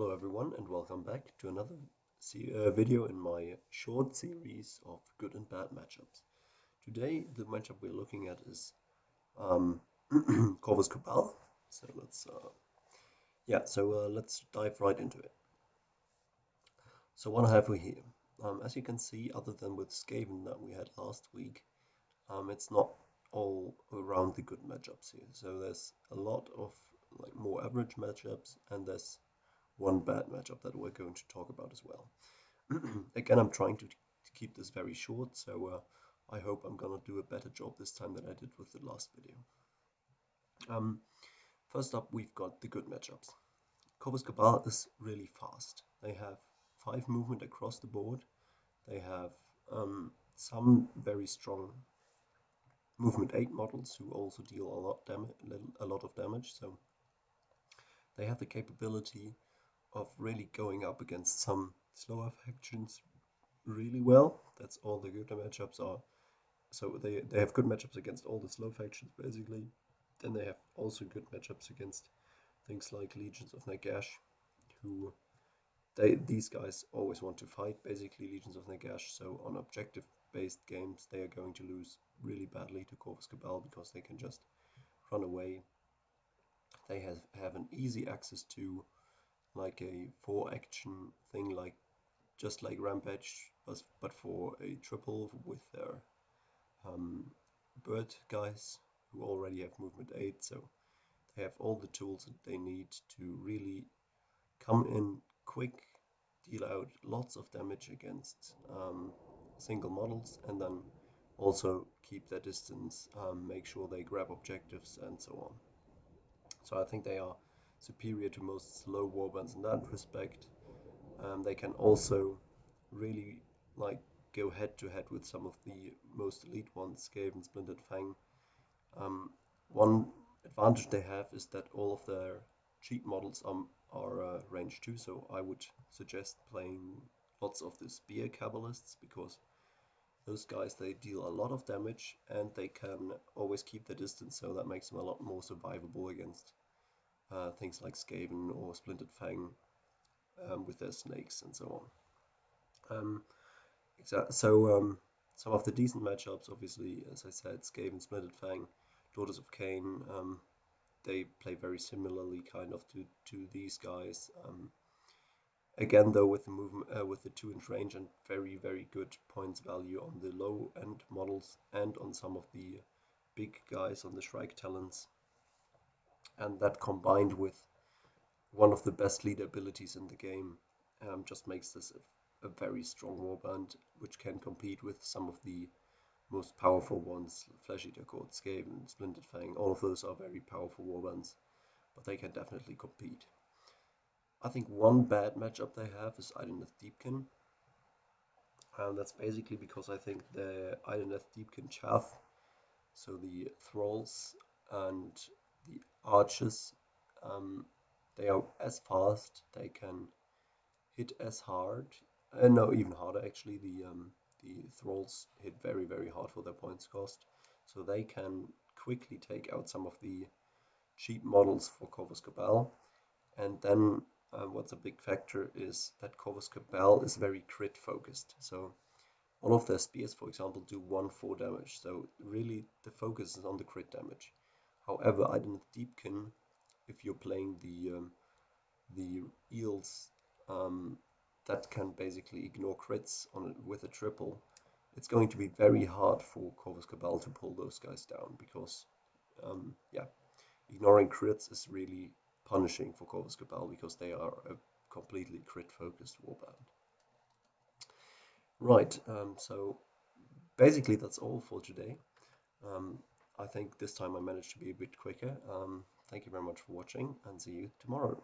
Hello everyone and welcome back to another video in my short series of good and bad matchups. Today the matchup we're looking at is Corvus Cabal. So let's dive right into it. So what have we here? As you can see, other than with Skaven that we had last week, it's not all around the good matchups here. So there's a lot of more average matchups, and there's one bad matchup that we're going to talk about as well. Again, I'm trying to keep this very short, so I hope I'm gonna do a better job this time than I did with the last video. First up, we've got the good matchups. Corvus Cabal is really fast. They have 5 movement across the board. They have some very strong movement 8 models who also deal a lot of damage. So they have the capability of really going up against some slower factions really well. That's all the good matchups are. So they have good matchups against all the slow factions basically. Then they have also good matchups against things like Legions of Nagash, who these guys always want to fight basically, Legions of Nagash. So on objective based games they are going to lose really badly to Corvus Cabal because they can just run away. They have an easy access to like a 4 action thing, like just like Rampage, but for a triple with their bird guys who already have movement 8, so they have all the tools that they need to really come in quick, deal out lots of damage against single models, and then also keep their distance, make sure they grab objectives and so on. So I think they are superior to most slow warbands in that respect. They can also really like go head to head with some of the most elite ones, Skaven, Splintered Fang. One advantage they have is that all of their cheap models are range 2, so I would suggest playing lots of the Spear Cabalists, because those guys, they deal a lot of damage and they can always keep their distance, so that makes them a lot more survivable against things like Skaven or Splintered Fang with their snakes and so on. Some of the decent matchups, obviously, as I said, Skaven, Splintered Fang, Daughters of Cain, they play very similarly kind of to these guys. Again, though, with the movement, with the 2-inch range and very good points value on the low end models and on some of the big guys on the Shrike Talents, and that combined with one of the best leader abilities in the game, just makes this a very strong warband which can compete with some of the most powerful ones. Flesh Eater Court, Skaven, Splintered Fang, all of those are very powerful warbands, but they can definitely compete. I think one bad matchup they have is Idoneth Deepkin. That's basically because I think the Idoneth Deepkin Chaff, so the Thralls and the Archers, they are as fast, they can hit as hard, no, even harder actually. The Thralls hit very hard for their points cost, so they can quickly take out some of the cheap models for Corvus Cabal. And then what's a big factor is that Corvus Cabal is very crit focused, so all of their spears, for example, do 1/4 damage, so really the focus is on the crit damage. However, Idoneth Deepkin, if you're playing the eels that can basically ignore crits on it with a triple, it's going to be very hard for Corvus Cabal to pull those guys down, because yeah, ignoring crits is really punishing for Corvus Cabal because they are a completely crit focused warband. Right, so basically that's all for today. I think this time I managed to be a bit quicker. Thank you very much for watching, and see you tomorrow.